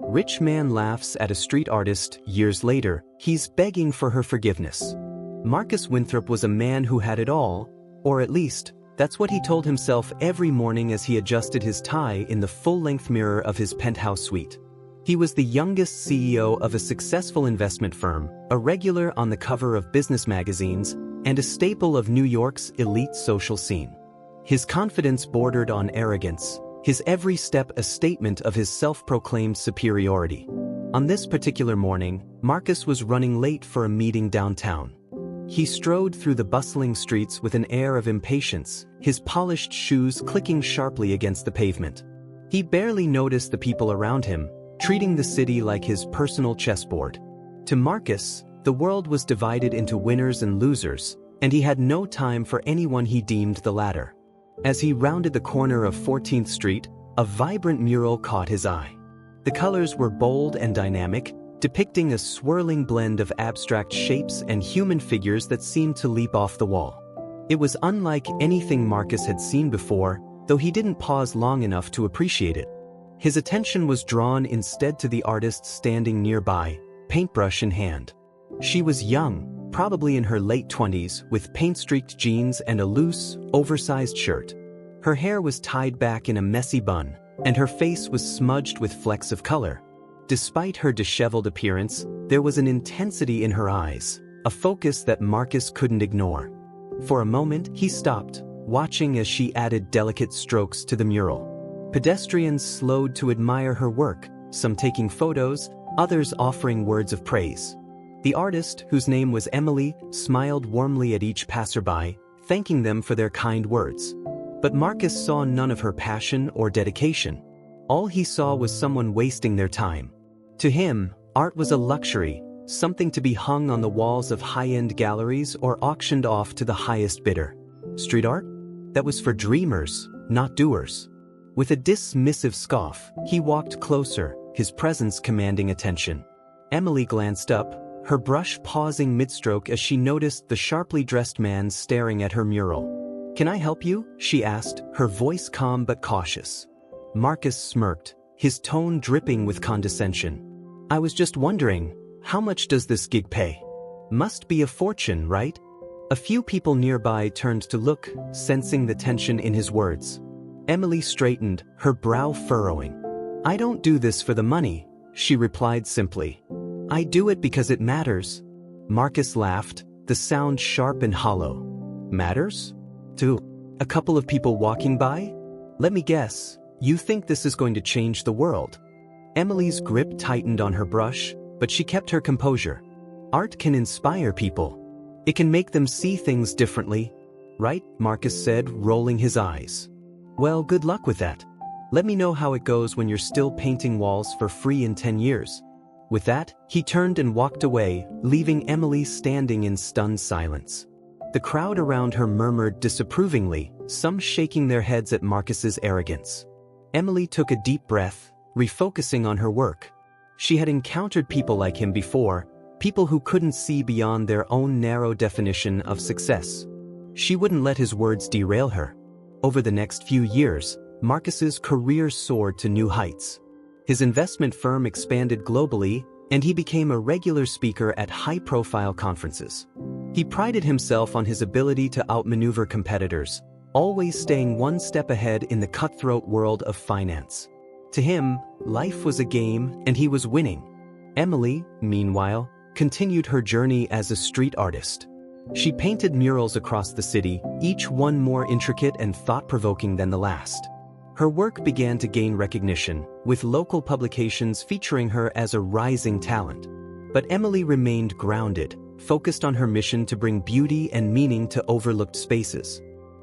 Rich man laughs at a street artist. Years later, he's begging for her forgiveness. Marcus Winthrop was a man who had it all, or at least, that's what he told himself every morning as he adjusted his tie in the full-length mirror of his penthouse suite. He was the youngest CEO of a successful investment firm, a regular on the cover of business magazines, and a staple of New York's elite social scene. His confidence bordered on arrogance, his every step a statement of his self-proclaimed superiority. On this particular morning, Marcus was running late for a meeting downtown. He strode through the bustling streets with an air of impatience, his polished shoes clicking sharply against the pavement. He barely noticed the people around him, treating the city like his personal chessboard. To Marcus, the world was divided into winners and losers, and he had no time for anyone he deemed the latter. As he rounded the corner of 14th Street, a vibrant mural caught his eye. The colors were bold and dynamic, depicting a swirling blend of abstract shapes and human figures that seemed to leap off the wall. It was unlike anything Marcus had seen before, though he didn't pause long enough to appreciate it. His attention was drawn instead to the artist standing nearby, paintbrush in hand. She was young, probably in her late 20s, with paint-streaked jeans and a loose, oversized shirt. Her hair was tied back in a messy bun, and her face was smudged with flecks of color. Despite her disheveled appearance, there was an intensity in her eyes, a focus that Marcus couldn't ignore. For a moment, he stopped, watching as she added delicate strokes to the mural. Pedestrians slowed to admire her work, some taking photos, others offering words of praise. The artist, whose name was Emily, smiled warmly at each passerby, thanking them for their kind words. But Marcus saw none of her passion or dedication. All he saw was someone wasting their time. To him, art was a luxury, something to be hung on the walls of high-end galleries or auctioned off to the highest bidder. Street art? That was for dreamers, not doers. With a dismissive scoff, he walked closer, his presence commanding attention. Emily glanced up, her brush pausing mid-stroke as she noticed the sharply dressed man staring at her mural. "Can I help you?" she asked, her voice calm but cautious. Marcus smirked, his tone dripping with condescension. "I was just wondering, how much does this gig pay? Must be a fortune, right?" A few people nearby turned to look, sensing the tension in his words. Emily straightened, her brow furrowing. "I don't do this for the money," she replied simply. "I do it because it matters." Marcus laughed, the sound sharp and hollow. "Matters? To a couple of people walking by? Let me guess, you think this is going to change the world?" Emily's grip tightened on her brush, but she kept her composure. "Art can inspire people. It can make them see things differently, right?" Marcus said, rolling his eyes. "Well, good luck with that. Let me know how it goes when you're still painting walls for free in 10 years. With that, he turned and walked away, leaving Emily standing in stunned silence. The crowd around her murmured disapprovingly, some shaking their heads at Marcus's arrogance. Emily took a deep breath, refocusing on her work. She had encountered people like him before, people who couldn't see beyond their own narrow definition of success. She wouldn't let his words derail her. Over the next few years, Marcus's career soared to new heights. His investment firm expanded globally, and he became a regular speaker at high-profile conferences. He prided himself on his ability to outmaneuver competitors, always staying one step ahead in the cutthroat world of finance. To him, life was a game, and he was winning. Emily, meanwhile, continued her journey as a street artist. She painted murals across the city, each one more intricate and thought-provoking than the last. Her work began to gain recognition, with local publications featuring her as a rising talent. But Emily remained grounded, focused on her mission to bring beauty and meaning to overlooked spaces.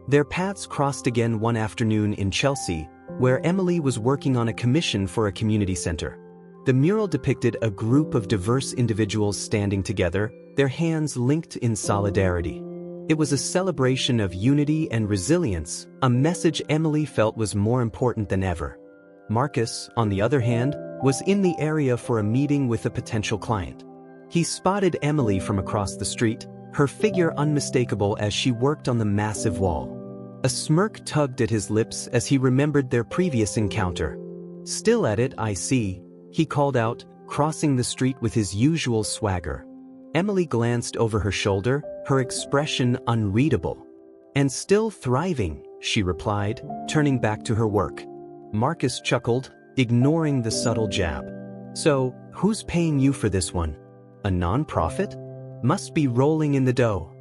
Their paths crossed again one afternoon in Chelsea, where Emily was working on a commission for a community center. The mural depicted a group of diverse individuals standing together, their hands linked in solidarity. It was a celebration of unity and resilience, a message Emily felt was more important than ever. Marcus, on the other hand, was in the area for a meeting with a potential client. He spotted Emily from across the street, her figure unmistakable as she worked on the massive wall. A smirk tugged at his lips as he remembered their previous encounter. "Still at it, I see," he called out, crossing the street with his usual swagger. Emily glanced over her shoulder, her expression unreadable. "And still thriving," she replied, turning back to her work. Marcus chuckled, ignoring the subtle jab. "So, who's paying you for this one? A non-profit? Must be rolling in the dough."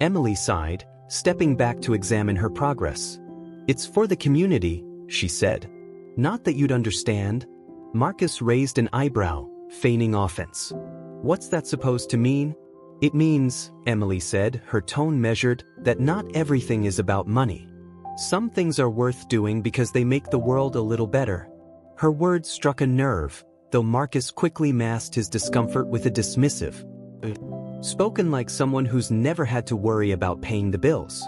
Emily sighed, stepping back to examine her progress. "It's for the community," she said. "Not that you'd understand." Marcus raised an eyebrow, feigning offense. "What's that supposed to mean?" "It means," Emily said, her tone measured, "that not everything is about money. Some things are worth doing because they make the world a little better." Her words struck a nerve, though Marcus quickly masked his discomfort with a dismissive, spoken like someone who's never had to worry about paying the bills.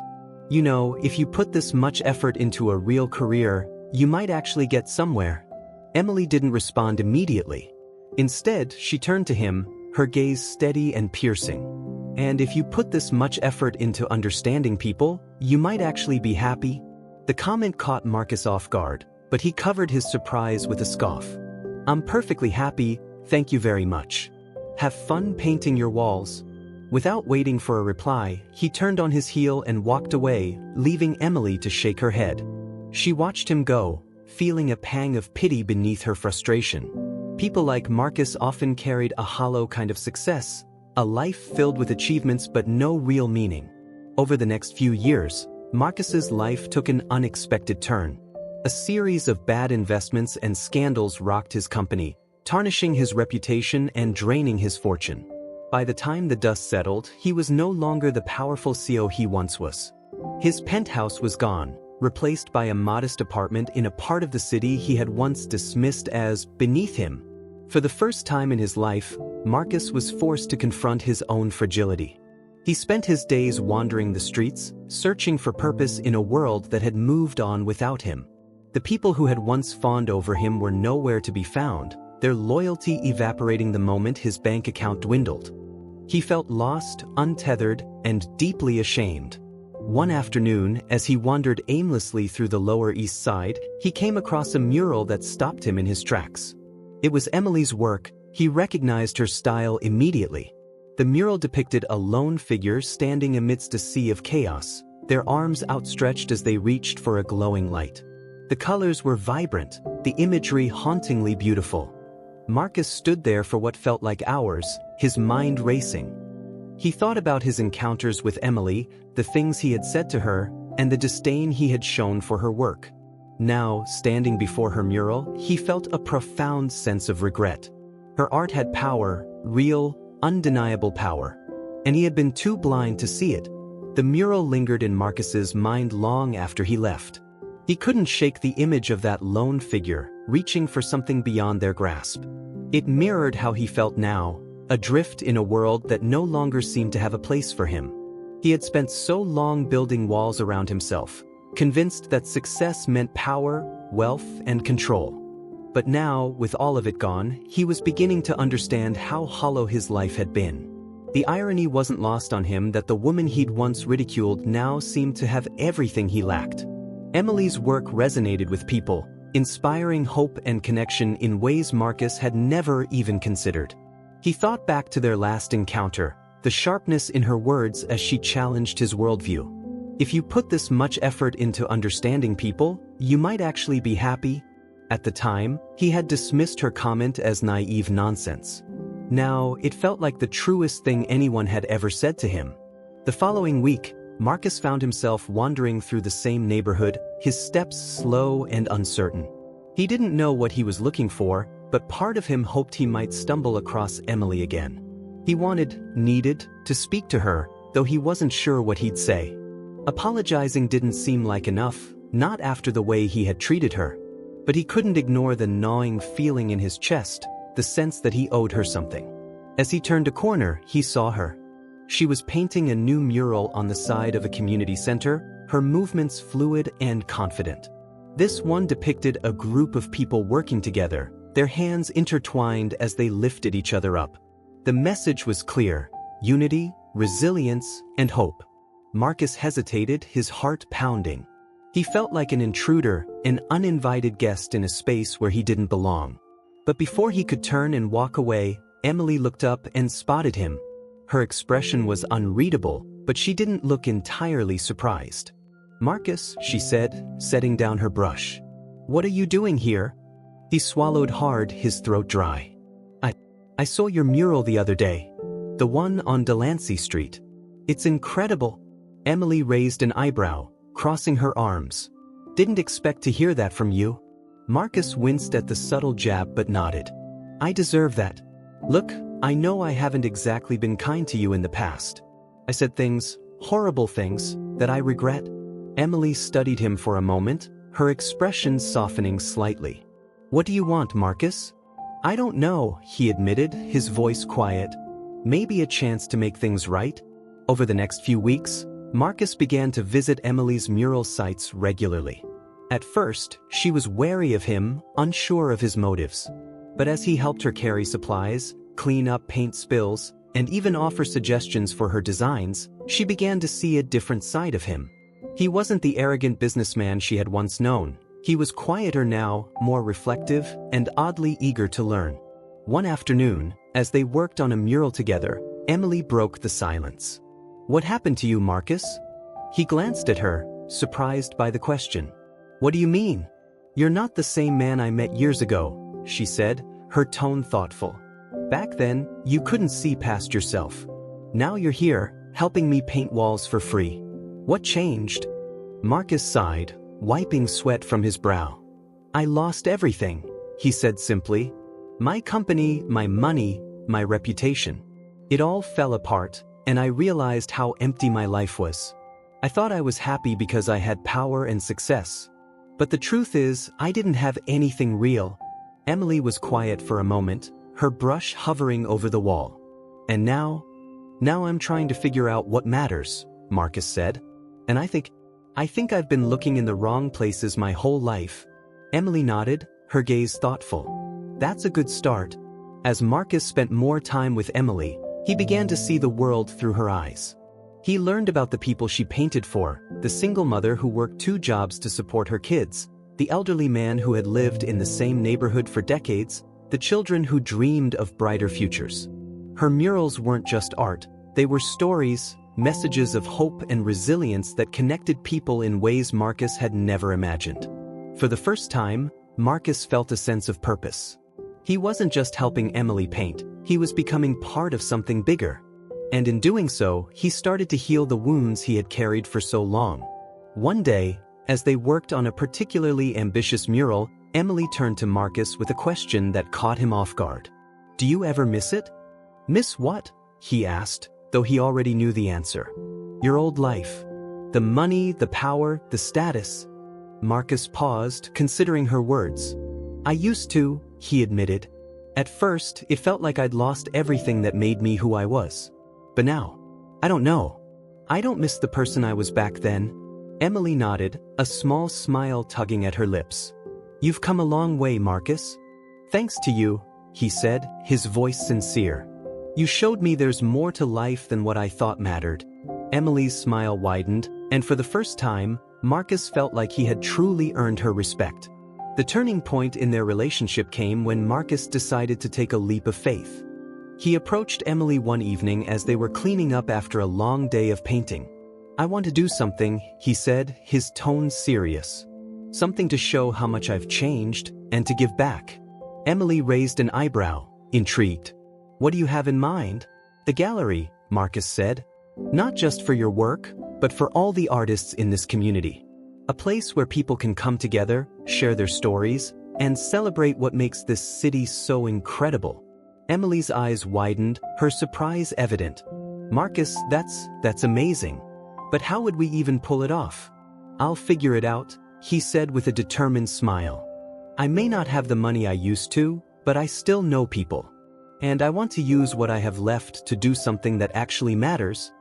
"You know, if you put this much effort into a real career, you might actually get somewhere." Emily didn't respond immediately. Instead, she turned to him, her gaze steady and piercing. "And if you put this much effort into understanding people, you might actually be happy?" The comment caught Marcus off guard, but he covered his surprise with a scoff. "I'm perfectly happy, thank you very much. Have fun painting your walls." Without waiting for a reply, he turned on his heel and walked away, leaving Emily to shake her head. She watched him go, feeling a pang of pity beneath her frustration. People like Marcus often carried a hollow kind of success, a life filled with achievements but no real meaning. Over the next few years, Marcus's life took an unexpected turn. A series of bad investments and scandals rocked his company, tarnishing his reputation and draining his fortune. By the time the dust settled, he was no longer the powerful CEO he once was. His penthouse was gone, replaced by a modest apartment in a part of the city he had once dismissed as beneath him. For the first time in his life, Marcus was forced to confront his own fragility. He spent his days wandering the streets, searching for purpose in a world that had moved on without him. The people who had once fawned over him were nowhere to be found, their loyalty evaporating the moment his bank account dwindled. He felt lost, untethered, and deeply ashamed. One afternoon, as he wandered aimlessly through the Lower East Side, he came across a mural that stopped him in his tracks. It was Emily's work. He recognized her style immediately. The mural depicted a lone figure standing amidst a sea of chaos, their arms outstretched as they reached for a glowing light. The colors were vibrant, the imagery hauntingly beautiful. Marcus stood there for what felt like hours, his mind racing. He thought about his encounters with Emily, the things he had said to her, and the disdain he had shown for her work. Now, standing before her mural, he felt a profound sense of regret. Her art had power, real, undeniable power, and he had been too blind to see it. The mural lingered in Marcus's mind long after he left. He couldn't shake the image of that lone figure, reaching for something beyond their grasp. It mirrored how he felt now, adrift in a world that no longer seemed to have a place for him. He had spent so long building walls around himself, convinced that success meant power, wealth, and control. But now, with all of it gone, he was beginning to understand how hollow his life had been. The irony wasn't lost on him that the woman he'd once ridiculed now seemed to have everything he lacked. Emily's work resonated with people, inspiring hope and connection in ways Marcus had never even considered. He thought back to their last encounter, the sharpness in her words as she challenged his worldview. "If you put this much effort into understanding people, you might actually be happy." At the time, he had dismissed her comment as naive nonsense. Now, it felt like the truest thing anyone had ever said to him. The following week, Marcus found himself wandering through the same neighborhood, his steps slow and uncertain. He didn't know what he was looking for, but part of him hoped he might stumble across Emily again. He needed, to speak to her, though he wasn't sure what he'd say. Apologizing didn't seem like enough, not after the way he had treated her. But he couldn't ignore the gnawing feeling in his chest, the sense that he owed her something. As he turned a corner, he saw her. She was painting a new mural on the side of a community center, her movements fluid and confident. This one depicted a group of people working together, their hands intertwined as they lifted each other up. The message was clear: unity, resilience, and hope. Marcus hesitated, his heart pounding. He felt like an intruder, an uninvited guest in a space where he didn't belong. But before he could turn and walk away, Emily looked up and spotted him. Her expression was unreadable, but she didn't look entirely surprised. "Marcus," she said, setting down her brush. "What are you doing here?" He swallowed hard, his throat dry. I saw your mural the other day. The one on Delancey Street. It's incredible." Emily raised an eyebrow, crossing her arms. "Didn't expect to hear that from you." Marcus winced at the subtle jab but nodded. "I deserve that. Look, I know I haven't exactly been kind to you in the past. I said things, horrible things, that I regret." Emily studied him for a moment, her expression softening slightly. "What do you want, Marcus?" "I don't know," he admitted, his voice quiet. "Maybe a chance to make things right?" Over the next few weeks, Marcus began to visit Emily's mural sites regularly. At first, she was wary of him, unsure of his motives. But as he helped her carry supplies, clean up paint spills, and even offer suggestions for her designs, she began to see a different side of him. He wasn't the arrogant businessman she had once known. He was quieter now, more reflective, and oddly eager to learn. One afternoon, as they worked on a mural together, Emily broke the silence. "What happened to you, Marcus?" He glanced at her, surprised by the question. "What do you mean?" "You're not the same man I met years ago," she said, her tone thoughtful. "Back then, you couldn't see past yourself. Now you're here, helping me paint walls for free. What changed?" Marcus sighed, wiping sweat from his brow. "I lost everything," he said simply. "My company, my money, my reputation. It all fell apart, and I realized how empty my life was. I thought I was happy because I had power and success. But the truth is, I didn't have anything real." Emily was quiet for a moment, her brush hovering over the wall. "And now I'm trying to figure out what matters," Marcus said. "And I think I've been looking in the wrong places my whole life." Emily nodded, her gaze thoughtful. "That's a good start." As Marcus spent more time with Emily, he began to see the world through her eyes. He learned about the people she painted for, the single mother who worked 2 jobs to support her kids, the elderly man who had lived in the same neighborhood for decades, the children who dreamed of brighter futures. Her murals weren't just art, they were stories, messages of hope and resilience that connected people in ways Marcus had never imagined. For the first time, Marcus felt a sense of purpose. He wasn't just helping Emily paint, he was becoming part of something bigger. And in doing so, he started to heal the wounds he had carried for so long. One day, as they worked on a particularly ambitious mural, Emily turned to Marcus with a question that caught him off guard. "Do you ever miss it?" "Miss what?" he asked, though he already knew the answer. "Your old life. The money, the power, the status." Marcus paused, considering her words. "I used to," he admitted. "At first, it felt like I'd lost everything that made me who I was. But now, I don't know. I don't miss the person I was back then." Emily nodded, a small smile tugging at her lips. "You've come a long way, Marcus." "Thanks to you," he said, his voice sincere. "You showed me there's more to life than what I thought mattered." Emily's smile widened, and for the first time, Marcus felt like he had truly earned her respect. The turning point in their relationship came when Marcus decided to take a leap of faith. He approached Emily one evening as they were cleaning up after a long day of painting. "I want to do something," he said, his tone serious. "Something to show how much I've changed, and to give back." Emily raised an eyebrow, intrigued. "What do you have in mind?" "The gallery," Marcus said. "Not just for your work, but for all the artists in this community. A place where people can come together, share their stories, and celebrate what makes this city so incredible." Emily's eyes widened, her surprise evident. "Marcus, that's amazing. But how would we even pull it off?" "I'll figure it out," he said with a determined smile. "I may not have the money I used to, but I still know people. And I want to use what I have left to do something that actually matters."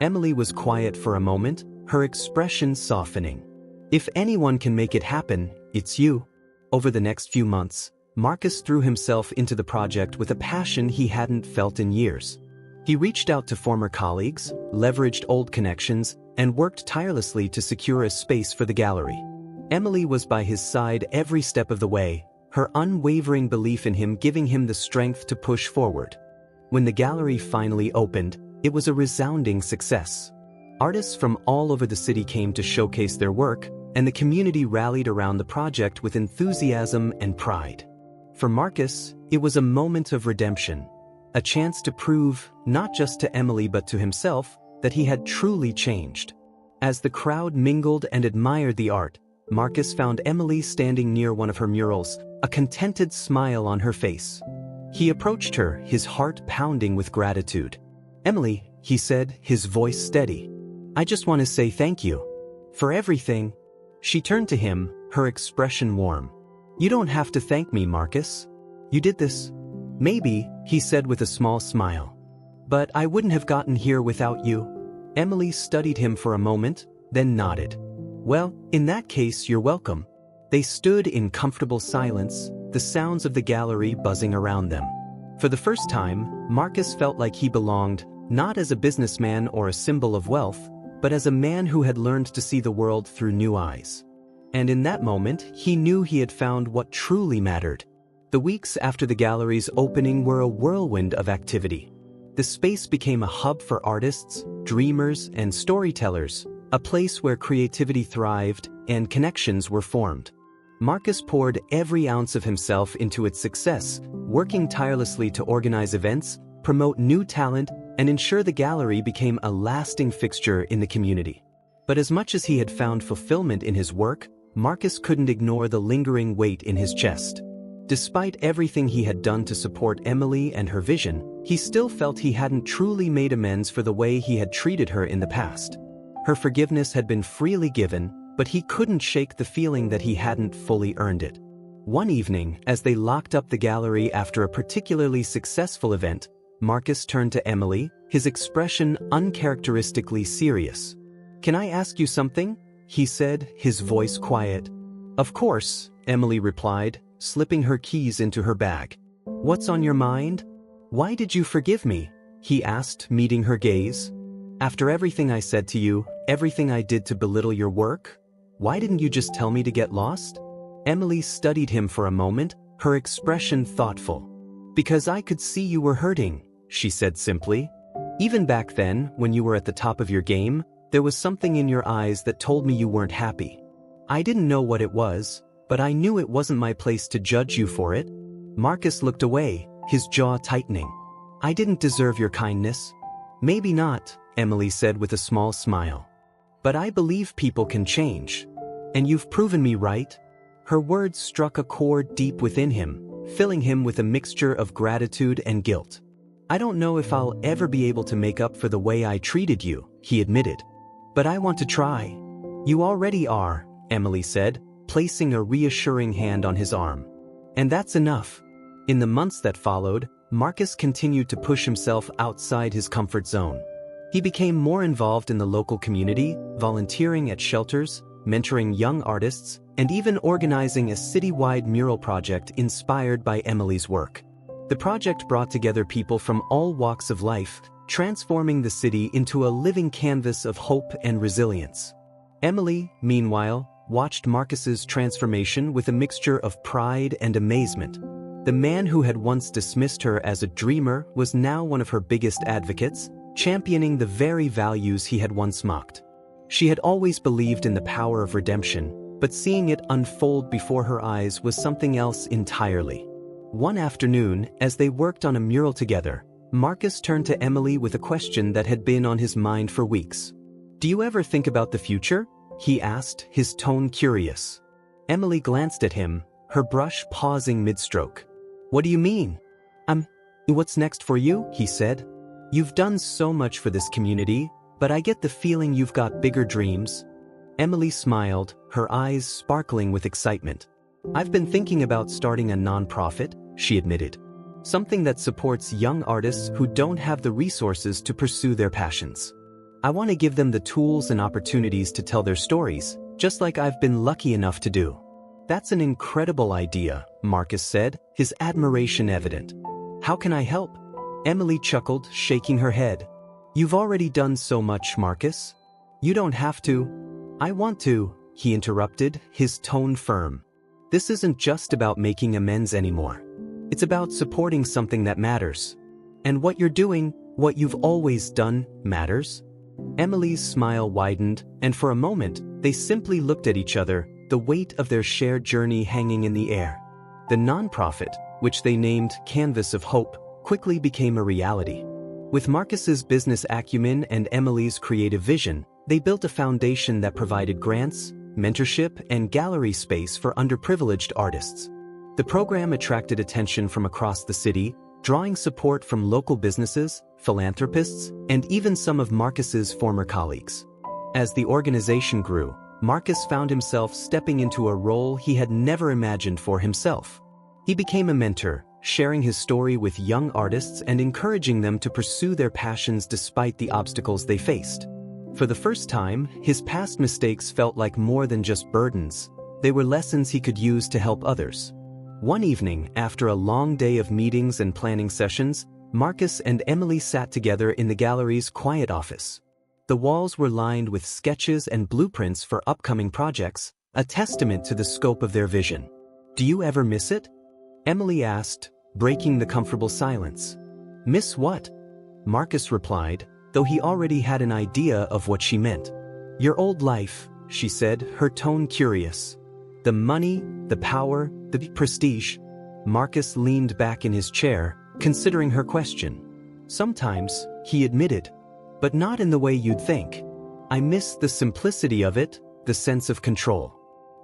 Emily was quiet for a moment, her expression softening. "If anyone can make it happen, it's you." Over the next few months, Marcus threw himself into the project with a passion he hadn't felt in years. He reached out to former colleagues, leveraged old connections, and worked tirelessly to secure a space for the gallery. Emily was by his side every step of the way, her unwavering belief in him giving him the strength to push forward. When the gallery finally opened, it was a resounding success. Artists from all over the city came to showcase their work, and the community rallied around the project with enthusiasm and pride. For Marcus, it was a moment of redemption, a chance to prove, not just to Emily but to himself, that he had truly changed. As the crowd mingled and admired the art, Marcus found Emily standing near one of her murals, a contented smile on her face. He approached her, his heart pounding with gratitude. "Emily," he said, his voice steady, "I just want to say thank you. For everything." She turned to him, her expression warm. "You don't have to thank me, Marcus. You did this." "Maybe," he said with a small smile. "But I wouldn't have gotten here without you." Emily studied him for a moment, then nodded. "Well, in that case, you're welcome." They stood in comfortable silence, the sounds of the gallery buzzing around them. For the first time, Marcus felt like he belonged, not as a businessman or a symbol of wealth, but as a man who had learned to see the world through new eyes. And in that moment, he knew he had found what truly mattered. The weeks after the gallery's opening were a whirlwind of activity. The space became a hub for artists, dreamers, and storytellers, a place where creativity thrived and connections were formed. Marcus poured every ounce of himself into its success, working tirelessly to organize events, promote new talent, and ensure the gallery became a lasting fixture in the community. But as much as he had found fulfillment in his work, Marcus couldn't ignore the lingering weight in his chest. Despite everything he had done to support Emily and her vision, he still felt he hadn't truly made amends for the way he had treated her in the past. Her forgiveness had been freely given, but he couldn't shake the feeling that he hadn't fully earned it. One evening, as they locked up the gallery after a particularly successful event, Marcus turned to Emily, his expression uncharacteristically serious. "Can I ask you something?" he said, his voice quiet. "Of course," Emily replied, slipping her keys into her bag. "What's on your mind?" "Why did you forgive me?" he asked, meeting her gaze. "After everything I said to you, everything I did to belittle your work? Why didn't you just tell me to get lost?" Emily studied him for a moment, her expression thoughtful. "Because I could see you were hurting," she said simply. "Even back then, when you were at the top of your game, there was something in your eyes that told me you weren't happy. I didn't know what it was, but I knew it wasn't my place to judge you for it." Marcus looked away, his jaw tightening. "I didn't deserve your kindness." "Maybe not," Emily said with a small smile. "But I believe people can change. And you've proven me right." Her words struck a chord deep within him, filling him with a mixture of gratitude and guilt. "I don't know if I'll ever be able to make up for the way I treated you," he admitted. "But I want to try." "You already are," Emily said, placing a reassuring hand on his arm. "And that's enough." In the months that followed, Marcus continued to push himself outside his comfort zone. He became more involved in the local community, volunteering at shelters, mentoring young artists, and even organizing a citywide mural project inspired by Emily's work. The project brought together people from all walks of life, transforming the city into a living canvas of hope and resilience. Emily, meanwhile, watched Marcus's transformation with a mixture of pride and amazement. The man who had once dismissed her as a dreamer was now one of her biggest advocates, championing the very values he had once mocked. She had always believed in the power of redemption, but seeing it unfold before her eyes was something else entirely. One afternoon, as they worked on a mural together, Marcus turned to Emily with a question that had been on his mind for weeks. "Do you ever think about the future?" he asked, his tone curious. Emily glanced at him, her brush pausing mid-stroke. "What do you mean?" What's next for you?" he said. "You've done so much for this community, but I get the feeling you've got bigger dreams." Emily smiled, her eyes sparkling with excitement. "I've been thinking about starting a nonprofit," she admitted. "Something that supports young artists who don't have the resources to pursue their passions. I want to give them the tools and opportunities to tell their stories, just like I've been lucky enough to do." "That's an incredible idea," Marcus said, his admiration evident. "How can I help?" Emily chuckled, shaking her head. "You've already done so much, Marcus. You don't have to." "I want to," he interrupted, his tone firm. This isn't just about making amends anymore. It's about supporting something that matters. And what you're doing, what you've always done, matters. Emily's smile widened, and for a moment, they simply looked at each other, the weight of their shared journey hanging in the air. The nonprofit, which they named Canvas of Hope, quickly became a reality. With Marcus's business acumen and Emily's creative vision, they built a foundation that provided grants, mentorship, and gallery space for underprivileged artists. The program attracted attention from across the city, drawing support from local businesses, philanthropists, and even some of Marcus's former colleagues. As the organization grew, Marcus found himself stepping into a role he had never imagined for himself. He became a mentor, sharing his story with young artists and encouraging them to pursue their passions despite the obstacles they faced. For the first time, his past mistakes felt like more than just burdens. They were lessons he could use to help others. One evening, after a long day of meetings and planning sessions, Marcus and Emily sat together in the gallery's quiet office. The walls were lined with sketches and blueprints for upcoming projects, a testament to the scope of their vision. "Do you ever miss it?" Emily asked, breaking the comfortable silence. "Miss what?" Marcus replied, though he already had an idea of what she meant. "Your old life," she said, her tone curious. "The money, the power, the prestige." Marcus leaned back in his chair, considering her question. "Sometimes," he admitted, "but not in the way you'd think. I miss the simplicity of it, the sense of control.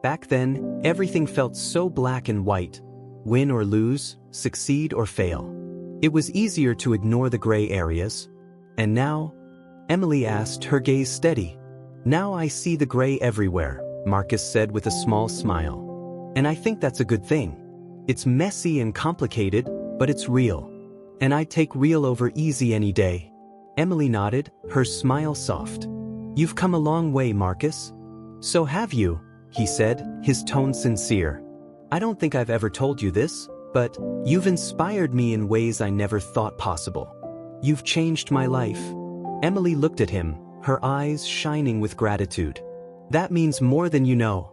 Back then, everything felt so black and white. Win or lose, succeed or fail. It was easier to ignore the gray areas. And now?" Emily asked, her gaze steady. "Now I see the gray everywhere," Marcus said with a small smile. "And I think that's a good thing. It's messy and complicated, but it's real. And I'd take real over easy any day." Emily nodded, her smile soft. "You've come a long way, Marcus." "So have you," he said, his tone sincere. "I don't think I've ever told you this, but you've inspired me in ways I never thought possible. You've changed my life." Emily looked at him, her eyes shining with gratitude. "That means more than you know."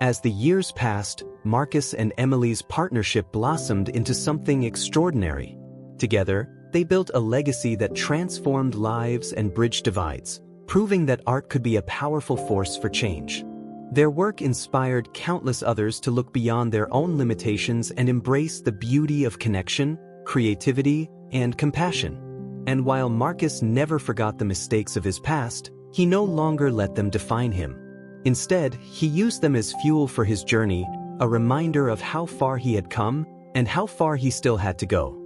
As the years passed, Marcus and Emily's partnership blossomed into something extraordinary. Together, they built a legacy that transformed lives and bridged divides, proving that art could be a powerful force for change. Their work inspired countless others to look beyond their own limitations and embrace the beauty of connection, creativity, and compassion. And while Marcus never forgot the mistakes of his past, he no longer let them define him. Instead, he used them as fuel for his journey, a reminder of how far he had come and how far he still had to go.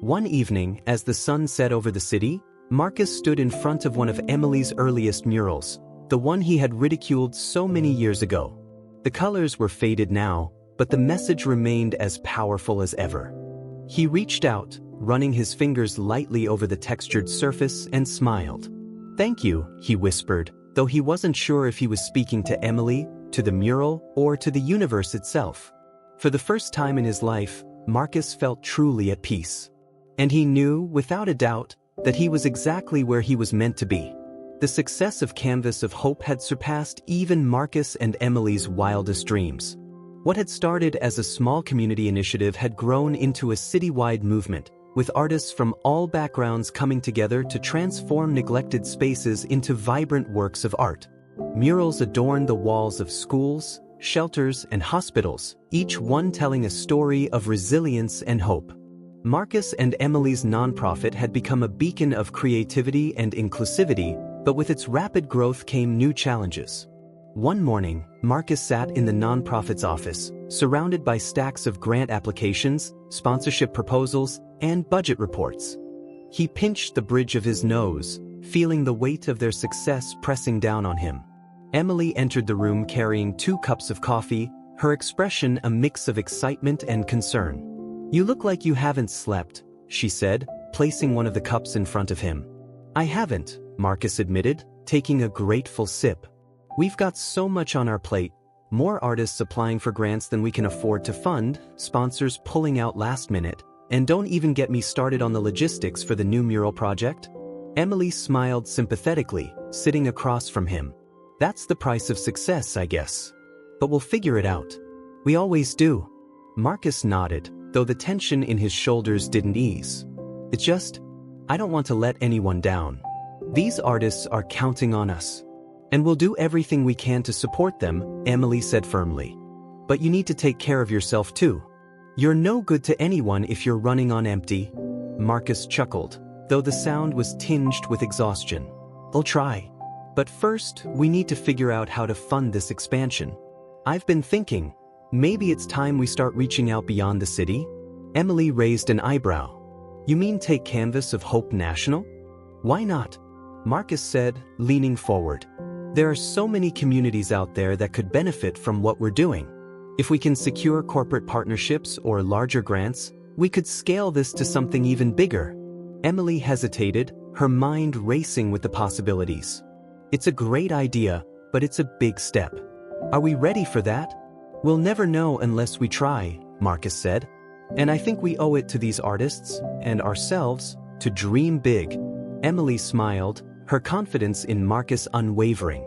One evening, as the sun set over the city, Marcus stood in front of one of Emily's earliest murals, the one he had ridiculed so many years ago. The colors were faded now, but the message remained as powerful as ever. He reached out, running his fingers lightly over the textured surface, and smiled. "Thank you," he whispered, though he wasn't sure if he was speaking to Emily, to the mural, or to the universe itself. For the first time in his life, Marcus felt truly at peace. And he knew, without a doubt, that he was exactly where he was meant to be. The success of Canvas of Hope had surpassed even Marcus and Emily's wildest dreams. What had started as a small community initiative had grown into a citywide movement, with artists from all backgrounds coming together to transform neglected spaces into vibrant works of art. Murals adorned the walls of schools, shelters, and hospitals, each one telling a story of resilience and hope. Marcus and Emily's nonprofit had become a beacon of creativity and inclusivity, but with its rapid growth came new challenges. One morning, Marcus sat in the nonprofit's office, surrounded by stacks of grant applications, sponsorship proposals, and budget reports. He pinched the bridge of his nose, feeling the weight of their success pressing down on him. Emily entered the room carrying 2 cups of coffee, her expression a mix of excitement and concern. "You look like you haven't slept," she said, placing one of the cups in front of him. "I haven't," Marcus admitted, taking a grateful sip. "We've got so much on our plate, more artists applying for grants than we can afford to fund, sponsors pulling out last minute, and don't even get me started on the logistics for the new mural project." Emily smiled sympathetically, sitting across from him. "That's the price of success, I guess. But we'll figure it out." We always do. Marcus nodded, though the tension in his shoulders didn't ease. It's just, I don't want to let anyone down. These artists are counting on us. And we'll do everything we can to support them, Emily said firmly. But you need to take care of yourself too. You're no good to anyone if you're running on empty. Marcus chuckled, though the sound was tinged with exhaustion. I'll try. But first, we need to figure out how to fund this expansion. I've been thinking, maybe it's time we start reaching out beyond the city? Emily raised an eyebrow. You mean take Canvas of Hope national? Why not? Marcus said, leaning forward. There are so many communities out there that could benefit from what we're doing. If we can secure corporate partnerships or larger grants, we could scale this to something even bigger. Emily hesitated, her mind racing with the possibilities. It's a great idea, but it's a big step. Are we ready for that? We'll never know unless we try, Marcus said. And I think we owe it to these artists, and ourselves, to dream big. Emily smiled, her confidence in Marcus unwavering.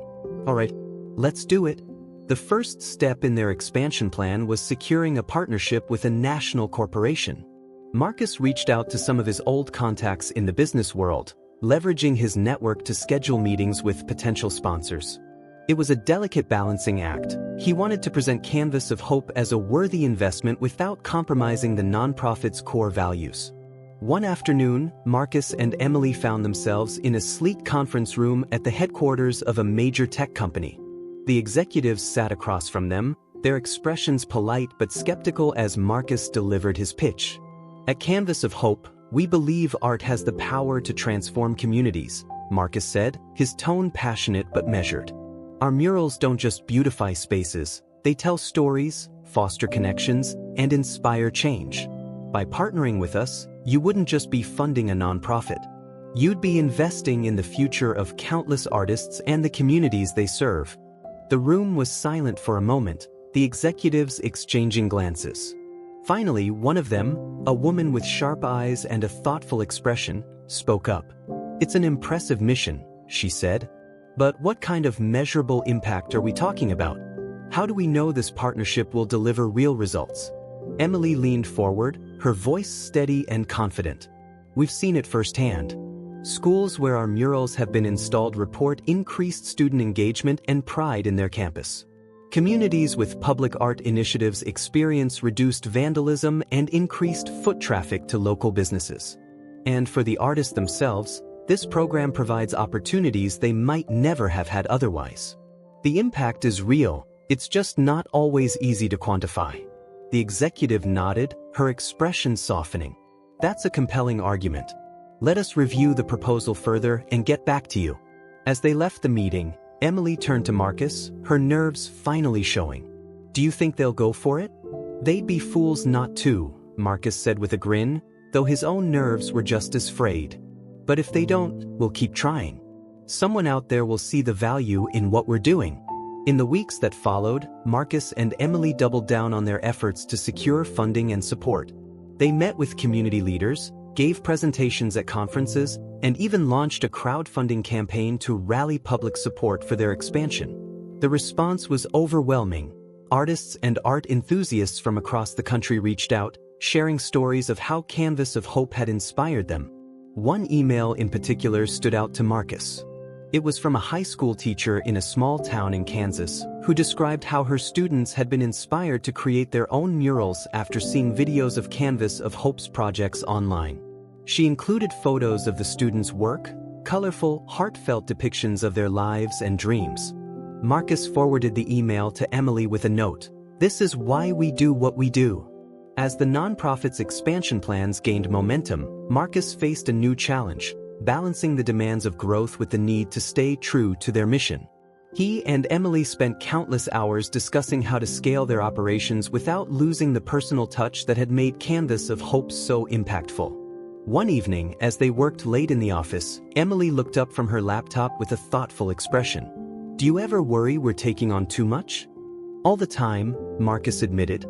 All right, let's do it. The first step in their expansion plan was securing a partnership with a national corporation. Marcus reached out to some of his old contacts in the business world, leveraging his network to schedule meetings with potential sponsors. It was a delicate balancing act. He wanted to present Canvas of Hope as a worthy investment without compromising the nonprofit's core values. One afternoon, Marcus and Emily found themselves in a sleek conference room at the headquarters of a major tech company. The executives sat across from them, their expressions polite but skeptical as Marcus delivered his pitch. At Canvas of Hope, we believe art has the power to transform communities, Marcus said, his tone passionate but measured. Our murals don't just beautify spaces, they tell stories, foster connections, and inspire change. By partnering with us, you wouldn't just be funding a nonprofit. You'd be investing in the future of countless artists and the communities they serve. The room was silent for a moment, the executives exchanging glances. Finally, one of them, a woman with sharp eyes and a thoughtful expression, spoke up. It's an impressive mission, she said. But what kind of measurable impact are we talking about? How do we know this partnership will deliver real results? Emily leaned forward, her voice steady and confident. We've seen it firsthand. Schools where our murals have been installed report increased student engagement and pride in their campus. Communities with public art initiatives experience reduced vandalism and increased foot traffic to local businesses. And for the artists themselves, this program provides opportunities they might never have had otherwise. The impact is real, it's just not always easy to quantify. The executive nodded, her expression softening. That's a compelling argument. Let us review the proposal further and get back to you. As they left the meeting, Emily turned to Marcus, her nerves finally showing. Do you think they'll go for it? They'd be fools not to, Marcus said with a grin, though his own nerves were just as frayed. But if they don't, we'll keep trying. Someone out there will see the value in what we're doing. In the weeks that followed, Marcus and Emily doubled down on their efforts to secure funding and support. They met with community leaders, gave presentations at conferences, and even launched a crowdfunding campaign to rally public support for their expansion. The response was overwhelming. Artists and art enthusiasts from across the country reached out, sharing stories of how Canvas of Hope had inspired them. One email in particular stood out to Marcus. It was from a high school teacher in a small town in Kansas who described how her students had been inspired to create their own murals after seeing videos of Canvas of Hope's projects online. She included photos of the students' work, colorful, heartfelt depictions of their lives and dreams. Marcus forwarded the email to Emily with a note. This is why we do what we do. As the nonprofit's expansion plans gained momentum, Marcus faced a new challenge, balancing the demands of growth with the need to stay true to their mission. He and Emily spent countless hours discussing how to scale their operations without losing the personal touch that had made Canvas of Hope so impactful. One evening, as they worked late in the office, Emily looked up from her laptop with a thoughtful expression. Do you ever worry we're taking on too much? All the time, Marcus admitted.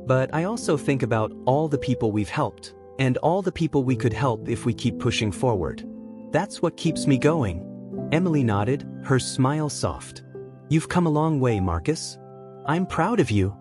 But I also think about all the people we've helped, and all the people we could help if we keep pushing forward. That's what keeps me going. Emily nodded, her smile soft. You've come a long way, Marcus. I'm proud of you.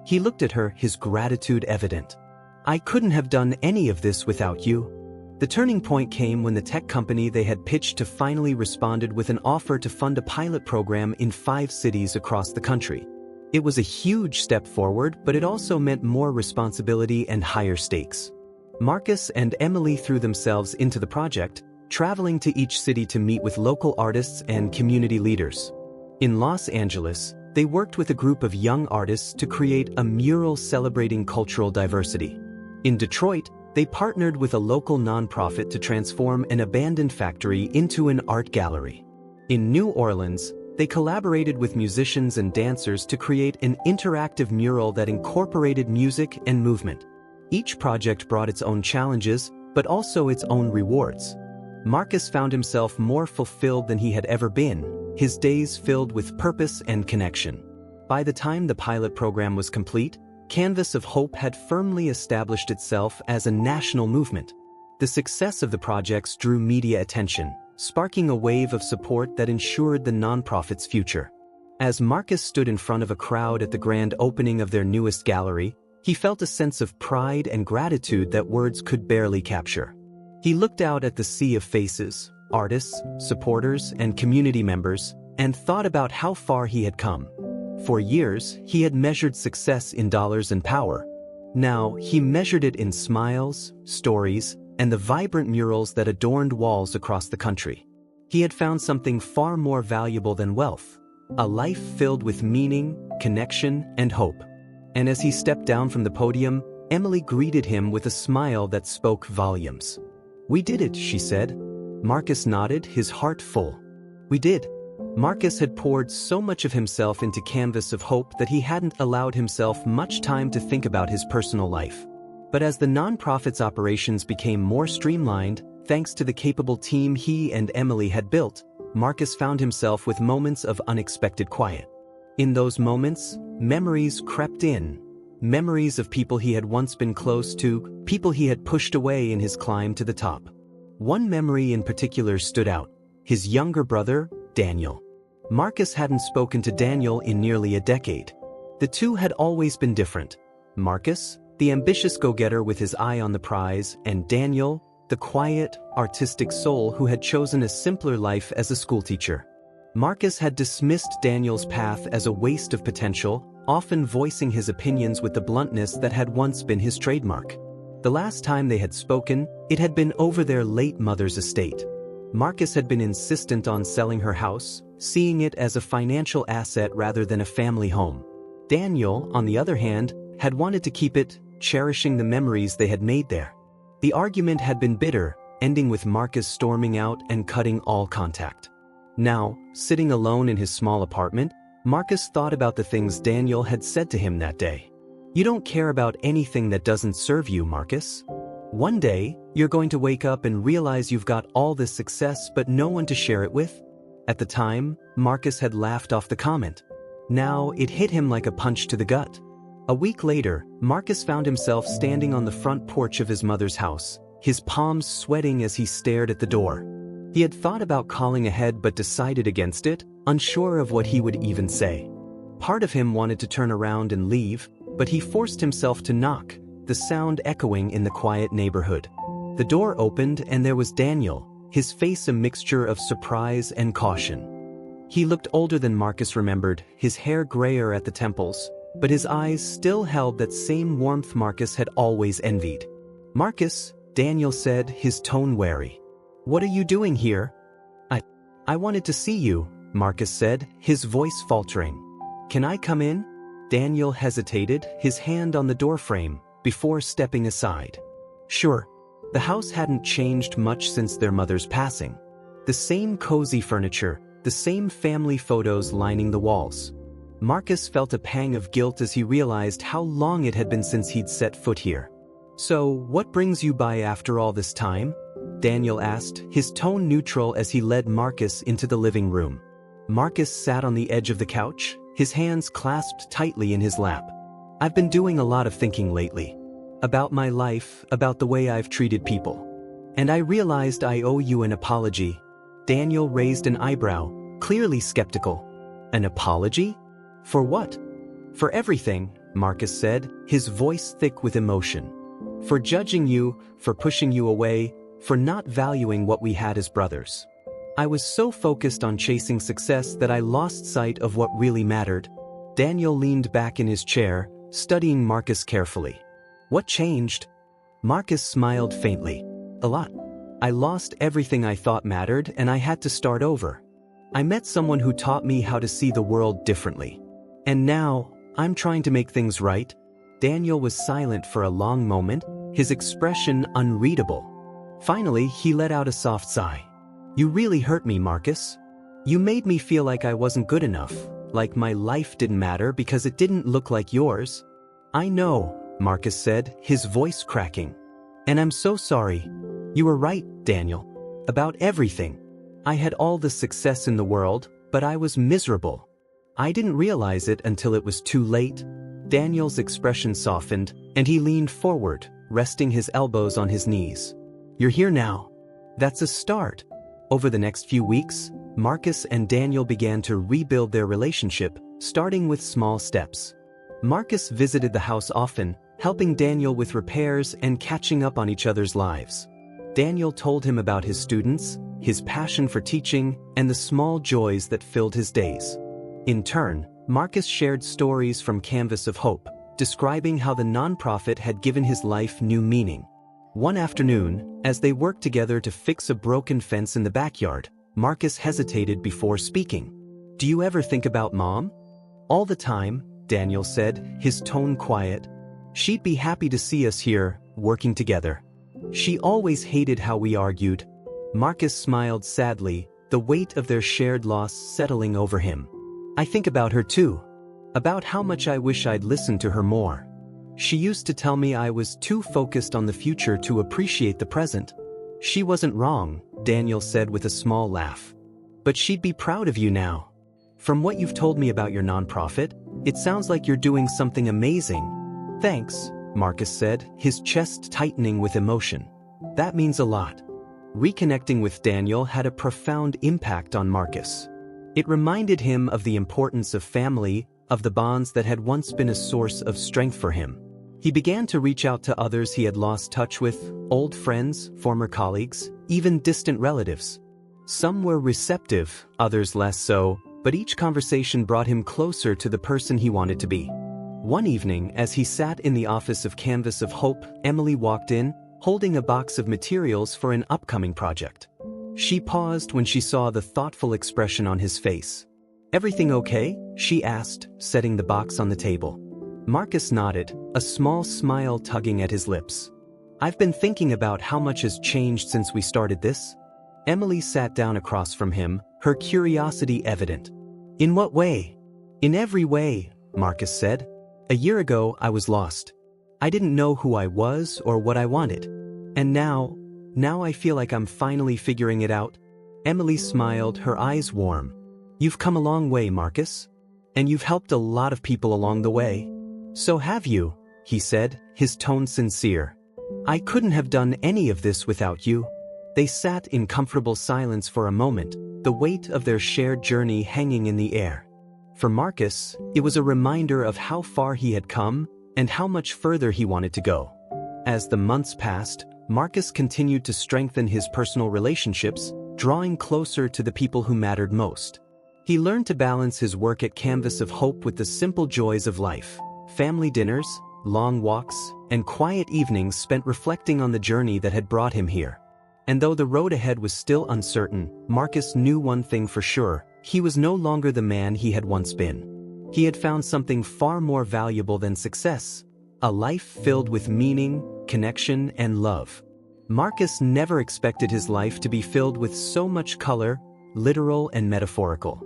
He looked at her, his gratitude evident. "I couldn't have done any of this without you." The turning point came when the tech company they had pitched to finally responded with an offer to fund a pilot program in 5 cities across the country. It was a huge step forward, but it also meant more responsibility and higher stakes. Marcus and Emily threw themselves into the project, traveling to each city to meet with local artists and community leaders. In Los Angeles, they worked with a group of young artists to create a mural celebrating cultural diversity. In Detroit, they partnered with a local nonprofit to transform an abandoned factory into an art gallery. In New Orleans, they collaborated with musicians and dancers to create an interactive mural that incorporated music and movement. Each project brought its own challenges, but also its own rewards. Marcus found himself more fulfilled than he had ever been, his days filled with purpose and connection. By the time the pilot program was complete, Canvas of Hope had firmly established itself as a national movement. The success of the projects drew media attention, sparking a wave of support that ensured the nonprofit's future. As Marcus stood in front of a crowd at the grand opening of their newest gallery, he felt a sense of pride and gratitude that words could barely capture. He looked out at the sea of faces, artists, supporters, and community members, and thought about how far he had come. For years, he had measured success in dollars and power. Now, he measured it in smiles, stories, and the vibrant murals that adorned walls across the country. He had found something far more valuable than wealth, a life filled with meaning, connection, and hope. And as he stepped down from the podium, Emily greeted him with a smile that spoke volumes. "We did it," she said. Marcus nodded, his heart full. "We did." Marcus had poured so much of himself into Canvas of Hope that he hadn't allowed himself much time to think about his personal life. But as the nonprofit's operations became more streamlined, thanks to the capable team he and Emily had built, Marcus found himself with moments of unexpected quiet. In those moments, memories crept in. Memories of people he had once been close to, people he had pushed away in his climb to the top. One memory in particular stood out: his younger brother, Daniel. Marcus hadn't spoken to Daniel in nearly a decade. The two had always been different. Marcus, the ambitious go-getter with his eye on the prize, and Daniel, the quiet, artistic soul who had chosen a simpler life as a schoolteacher. Marcus had dismissed Daniel's path as a waste of potential, often voicing his opinions with the bluntness that had once been his trademark. The last time they had spoken, it had been over their late mother's estate. Marcus had been insistent on selling her house, seeing it as a financial asset rather than a family home. Daniel, on the other hand, had wanted to keep it, cherishing the memories they had made there. The argument had been bitter, ending with Marcus storming out and cutting all contact. Now, sitting alone in his small apartment, Marcus thought about the things Daniel had said to him that day. "You don't care about anything that doesn't serve you, Marcus. One day, you're going to wake up and realize you've got all this success but no one to share it with." At the time, Marcus had laughed off the comment. Now, it hit him like a punch to the gut. A week later, Marcus found himself standing on the front porch of his mother's house, his palms sweating as he stared at the door. He had thought about calling ahead but decided against it, unsure of what he would even say. Part of him wanted to turn around and leave, but he forced himself to knock, the sound echoing in the quiet neighborhood. The door opened and there was Daniel, his face a mixture of surprise and caution. He looked older than Marcus remembered, his hair grayer at the temples, but his eyes still held that same warmth Marcus had always envied. "Marcus," Daniel said, his tone wary. "What are you doing here?" I wanted to see you," Marcus said, his voice faltering. "Can I come in?" Daniel hesitated, his hand on the doorframe, before stepping aside. "Sure." The house hadn't changed much since their mother's passing. The same cozy furniture, the same family photos lining the walls. Marcus felt a pang of guilt as he realized how long it had been since he'd set foot here. "So, what brings you by after all this time?" Daniel asked, his tone neutral as he led Marcus into the living room. Marcus sat on the edge of the couch, his hands clasped tightly in his lap. "I've been doing a lot of thinking lately. About my life, about the way I've treated people. And I realized I owe you an apology." Daniel raised an eyebrow, clearly skeptical. "An apology? For what?" "For everything," Marcus said, his voice thick with emotion. "For judging you, for pushing you away, for not valuing what we had as brothers. I was so focused on chasing success that I lost sight of what really mattered." Daniel leaned back in his chair, studying Marcus carefully. "What changed?" Marcus smiled faintly. "A lot. I lost everything I thought mattered and I had to start over. I met someone who taught me how to see the world differently. And now, I'm trying to make things right." Daniel was silent for a long moment, his expression unreadable. Finally, he let out a soft sigh. "You really hurt me, Marcus. You made me feel like I wasn't good enough, like my life didn't matter because it didn't look like yours." "I know," Marcus said, his voice cracking. "And I'm so sorry. You were right, Daniel. About everything. I had all the success in the world, but I was miserable. I didn't realize it until it was too late." Daniel's expression softened, and he leaned forward, resting his elbows on his knees. "You're here now. That's a start." Over the next few weeks, Marcus and Daniel began to rebuild their relationship, starting with small steps. Marcus visited the house often, helping Daniel with repairs and catching up on each other's lives. Daniel told him about his students, his passion for teaching, and the small joys that filled his days. In turn, Marcus shared stories from Canvas of Hope, describing how the nonprofit had given his life new meaning. One afternoon, as they worked together to fix a broken fence in the backyard, Marcus hesitated before speaking. "Do you ever think about Mom?" "All the time," Daniel said, his tone quiet. "She'd be happy to see us here, working together. She always hated how we argued." Marcus smiled sadly, the weight of their shared loss settling over him. "I think about her too. About how much I wish I'd listened to her more. She used to tell me I was too focused on the future to appreciate the present." "She wasn't wrong," Daniel said with a small laugh. "But she'd be proud of you now. From what you've told me about your nonprofit, it sounds like you're doing something amazing." "Thanks," Marcus said, his chest tightening with emotion. "That means a lot." Reconnecting with Daniel had a profound impact on Marcus. It reminded him of the importance of family, of the bonds that had once been a source of strength for him. He began to reach out to others he had lost touch with, old friends, former colleagues, even distant relatives. Some were receptive, others less so, but each conversation brought him closer to the person he wanted to be. One evening, as he sat in the office of Canvas of Hope, Emily walked in, holding a box of materials for an upcoming project. She paused when she saw the thoughtful expression on his face. "Everything okay?" she asked, setting the box on the table. Marcus nodded, a small smile tugging at his lips. "I've been thinking about how much has changed since we started this." Emily sat down across from him, her curiosity evident. "In what way?" "In every way," Marcus said. "A year ago, I was lost. I didn't know who I was or what I wanted. And now I feel like I'm finally figuring it out." Emily smiled, her eyes warm. "You've come a long way, Marcus. And you've helped a lot of people along the way." "So have you," he said, his tone sincere. "I couldn't have done any of this without you." They sat in comfortable silence for a moment, the weight of their shared journey hanging in the air. For Marcus, it was a reminder of how far he had come and how much further he wanted to go. As the months passed, Marcus continued to strengthen his personal relationships, drawing closer to the people who mattered most. He learned to balance his work at Canvas of Hope with the simple joys of life: family dinners, long walks, and quiet evenings spent reflecting on the journey that had brought him here. And though the road ahead was still uncertain, Marcus knew one thing for sure: he was no longer the man he had once been. He had found something far more valuable than success: a life filled with meaning, connection, and love. Marcus never expected his life to be filled with so much color, literal and metaphorical.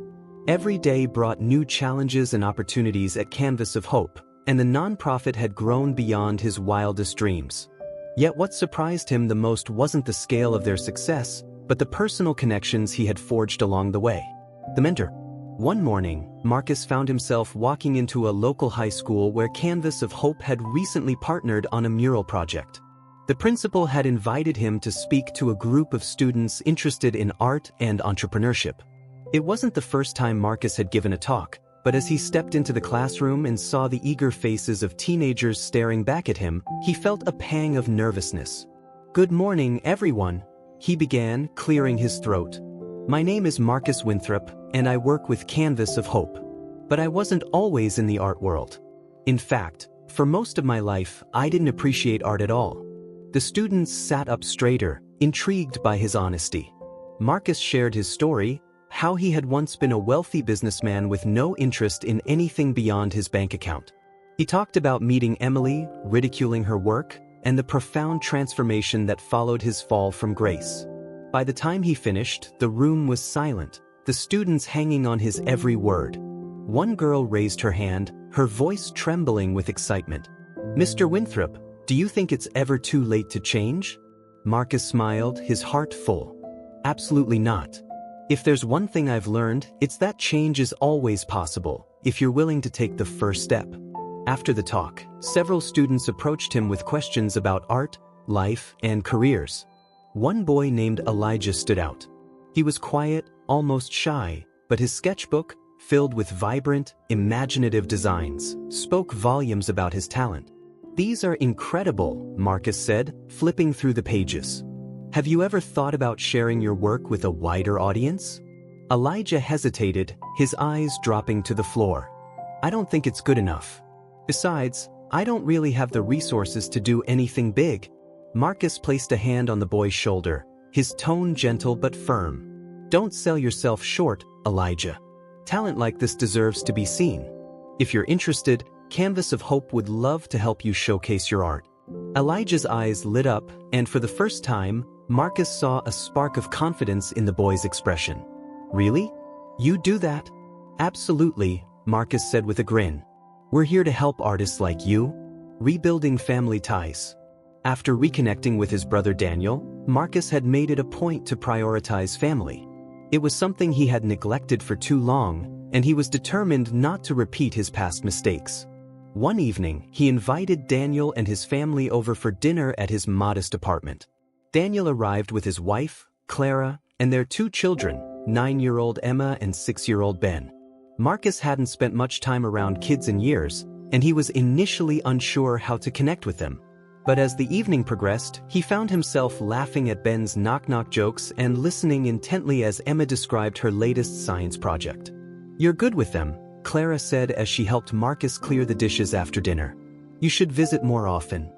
Every day brought new challenges and opportunities at Canvas of Hope, and the nonprofit had grown beyond his wildest dreams. Yet what surprised him the most wasn't the scale of their success, but the personal connections he had forged along the way. The mentor. One morning, Marcus found himself walking into a local high school where Canvas of Hope had recently partnered on a mural project. The principal had invited him to speak to a group of students interested in art and entrepreneurship. It wasn't the first time Marcus had given a talk, But as he stepped into the classroom and saw the eager faces of teenagers staring back at him, he felt a pang of nervousness. "Good morning, everyone," he began, clearing his throat. "My name is Marcus Winthrop, and I work with Canvas of Hope. But I wasn't always in the art world. In fact, for most of my life, I didn't appreciate art at all." The students sat up straighter, intrigued by his honesty. Marcus shared his story, how he had once been a wealthy businessman with no interest in anything beyond his bank account. He talked about meeting Emily, ridiculing her work, and the profound transformation that followed his fall from grace. By the time he finished, the room was silent, the students hanging on his every word. One girl raised her hand, her voice trembling with excitement. "Mr. Winthrop, do you think it's ever too late to change?" Marcus smiled, his heart full. "Absolutely not. If there's one thing I've learned, it's that change is always possible, if you're willing to take the first step." After the talk, several students approached him with questions about art, life, and careers. One boy named Elijah stood out. He was quiet, almost shy, but his sketchbook, filled with vibrant, imaginative designs, spoke volumes about his talent. "These are incredible," Marcus said, flipping through the pages. "Have you ever thought about sharing your work with a wider audience?" Elijah hesitated, his eyes dropping to the floor. "I don't think it's good enough. Besides, I don't really have the resources to do anything big." Marcus placed a hand on the boy's shoulder, his tone gentle but firm. "Don't sell yourself short, Elijah. Talent like this deserves to be seen. If you're interested, Canvas of Hope would love to help you showcase your art." Elijah's eyes lit up, and for the first time, Marcus saw a spark of confidence in the boy's expression. "Really? You do that?" "Absolutely," Marcus said with a grin. "We're here to help artists like you, rebuilding family ties." After reconnecting with his brother Daniel, Marcus had made it a point to prioritize family. It was something he had neglected for too long, and he was determined not to repeat his past mistakes. One evening, he invited Daniel and his family over for dinner at his modest apartment. Daniel arrived with his wife, Clara, and their 2 children, 9-year-old Emma and 6-year-old Ben. Marcus hadn't spent much time around kids in years, and he was initially unsure how to connect with them. But as the evening progressed, he found himself laughing at Ben's knock-knock jokes and listening intently as Emma described her latest science project. "You're good with them," Clara said as she helped Marcus clear the dishes after dinner. "You should visit more often.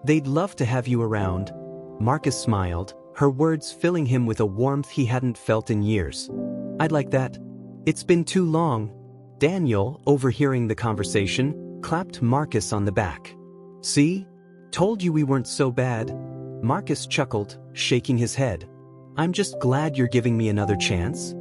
They'd love to have you around." Marcus smiled, her words filling him with a warmth he hadn't felt in years. "I'd like that. It's been too long." Daniel, overhearing the conversation, clapped Marcus on the back. "See? Told you we weren't so bad." Marcus chuckled, shaking his head. "I'm just glad you're giving me another chance."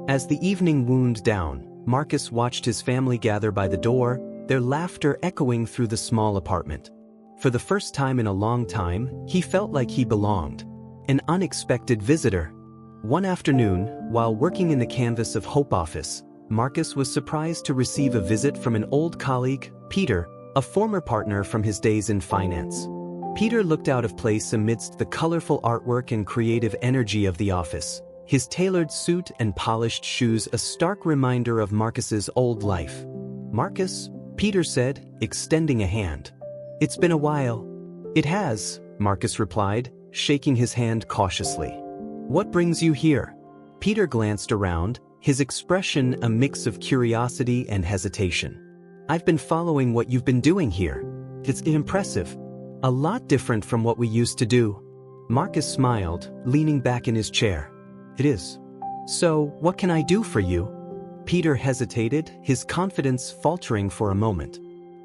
As the evening wound down, Marcus watched his family gather by the door, their laughter echoing through the small apartment. For the first time in a long time, he felt like he belonged. An unexpected visitor. One afternoon, while working in the Canvas of Hope office, Marcus was surprised to receive a visit from an old colleague, Peter, a former partner from his days in finance. Peter looked out of place amidst the colorful artwork and creative energy of the office, his tailored suit and polished shoes a stark reminder of Marcus's old life. "Marcus," Peter said, extending a hand. "It's been a while." "It has," Marcus replied, shaking his hand cautiously. "What brings you here?" Peter glanced around, his expression a mix of curiosity and hesitation. "I've been following what you've been doing here. It's impressive. A lot different from what we used to do." Marcus smiled, leaning back in his chair. "It is. So, what can I do for you?" Peter hesitated, his confidence faltering for a moment.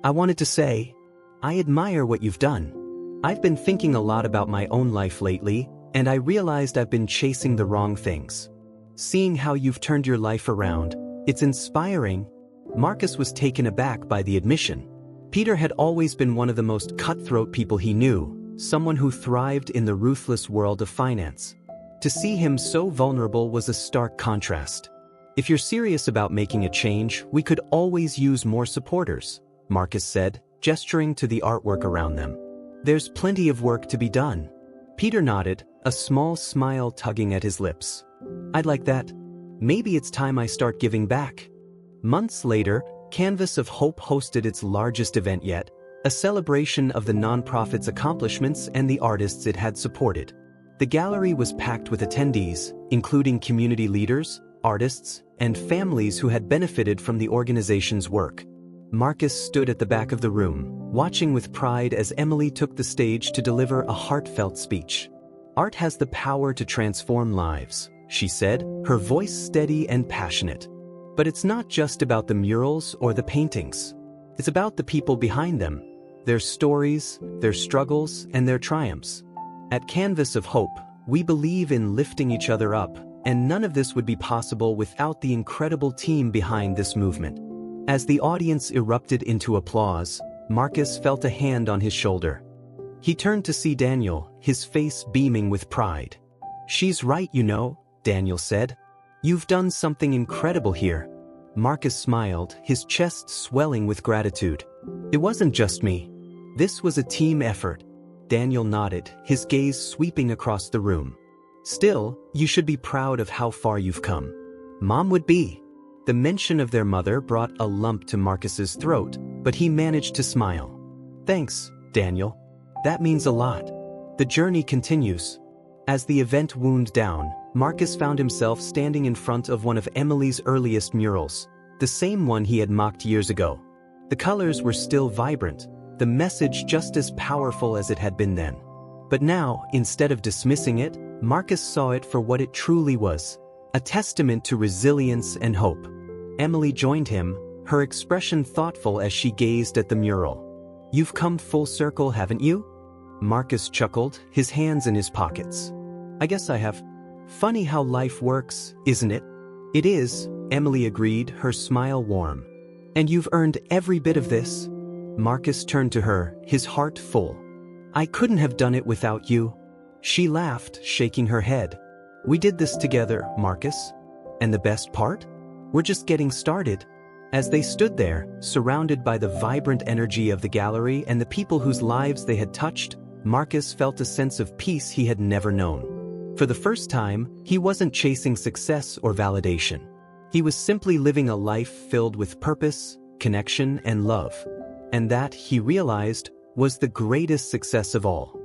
"I wanted to say, I admire what you've done. I've been thinking a lot about my own life lately, and I realized I've been chasing the wrong things. Seeing how you've turned your life around, it's inspiring." Marcus was taken aback by the admission. Peter had always been one of the most cutthroat people he knew, someone who thrived in the ruthless world of finance. To see him so vulnerable was a stark contrast. "If you're serious about making a change, we could always use more supporters," Marcus said, gesturing to the artwork around them. "There's plenty of work to be done." Peter nodded, a small smile tugging at his lips. "I'd like that. Maybe it's time I start giving back." Months later, Canvas of Hope hosted its largest event yet, a celebration of the nonprofit's accomplishments and the artists it had supported. The gallery was packed with attendees, including community leaders, artists, and families who had benefited from the organization's work. Marcus stood at the back of the room, watching with pride as Emily took the stage to deliver a heartfelt speech. "Art has the power to transform lives," she said, her voice steady and passionate. "But it's not just about the murals or the paintings. It's about the people behind them, their stories, their struggles, and their triumphs. At Canvas of Hope, we believe in lifting each other up, and none of this would be possible without the incredible team behind this movement." As the audience erupted into applause, Marcus felt a hand on his shoulder. He turned to see Daniel, his face beaming with pride. "She's right, you know," Daniel said. "You've done something incredible here." Marcus smiled, his chest swelling with gratitude. "It wasn't just me. This was a team effort." Daniel nodded, his gaze sweeping across the room. "Still, you should be proud of how far you've come." Mom would be. The mention of their mother brought a lump to Marcus's throat, but he managed to smile. "Thanks, Daniel. That means a lot." The journey continues. As the event wound down, Marcus found himself standing in front of one of Emily's earliest murals, the same one he had mocked years ago. The colors were still vibrant, the message just as powerful as it had been then. But now, instead of dismissing it, Marcus saw it for what it truly was, a testament to resilience and hope. Emily joined him, her expression thoughtful as she gazed at the mural. "You've come full circle, haven't you?" Marcus chuckled, his hands in his pockets. "I guess I have. Funny how life works, isn't it?" "It is," Emily agreed, her smile warm. "And you've earned every bit of this." Marcus turned to her, his heart full. "I couldn't have done it without you." She laughed, shaking her head. "We did this together, Marcus. And the best part? We're just getting started." As they stood there, surrounded by the vibrant energy of the gallery and the people whose lives they had touched, Marcus felt a sense of peace he had never known. For the first time, he wasn't chasing success or validation. He was simply living a life filled with purpose, connection, and love. And that, he realized, was the greatest success of all.